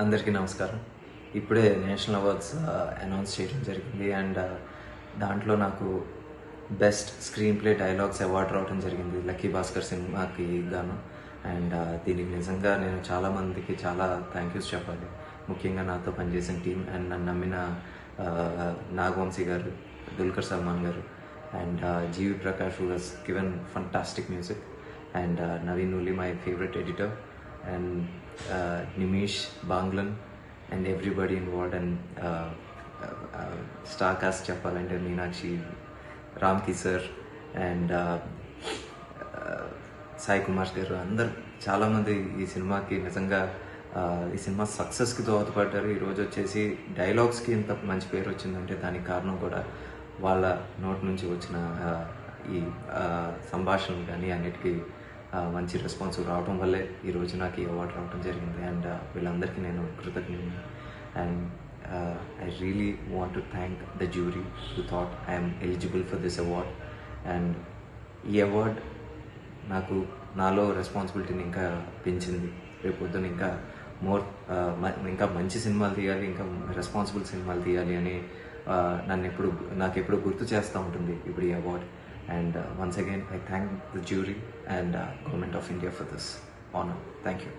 అందరికీ నమస్కారం. ఇప్పుడే నేషనల్ అవార్డ్స్ అనౌన్స్ చేయడం జరిగింది. అండ్ దాంట్లో నాకు best screen play dialogues award రావడం జరిగింది లక్కీ భాస్కర్ సినిమాకి గాను. అండ్ దీనికి నిజంగా నేను చాలామందికి చాలా థ్యాంక్ యూస్ చెప్పాలి. ముఖ్యంగా నాతో పనిచేసిన టీం అండ్ నన్ను నమ్మిన నాగవంశీ గారు, దుల్కర్ సల్మాన్ గారు and GV Prakash who has given fantastic music, and Naveen Nuli, my favorite editor, and Nimish Banglan and everybody involved, and star cast చెప్పాలంటే మీనాక్షి, రామ్కి సార్ అండ్ సాయి కుమార్ గారు, అందరు చాలామంది ఈ సినిమాకి నిజంగా ఈ సినిమా సక్సెస్కి దోహదపడ్డారు. ఈరోజు వచ్చేసి డైలాగ్స్కి ఇంత మంచి పేరు వచ్చిందంటే దానికి కారణం కూడా వాళ్ళ నోటి నుంచి వచ్చిన ఈ సంభాషణలు కానీ అన్నిటికీ మంచి రెస్పాన్స్ రావడం వల్లే ఈరోజు నాకు ఈ అవార్డు రావడం జరిగింది. అండ్ వీళ్ళందరికీ నేను కృతజ్ఞుని. And I really want to thank the jury who thought I am eligible for this award. And ఈ అవార్డ్ నాకు నాలో రెస్పాన్సిబిలిటీని ఇంకా పెంచింది. రేపు పొద్దున ఇంకా ఇంకా మంచి సినిమాలు తీయాలి, ఇంకా రెస్పాన్సిబుల్ సినిమాలు తీయాలి అని నాకు ఎప్పుడు గుర్తు చేస్తూ ఉంటుంది ఇప్పుడు ఈ award. And once again I thank the jury and Government of India for this honor. Thank you.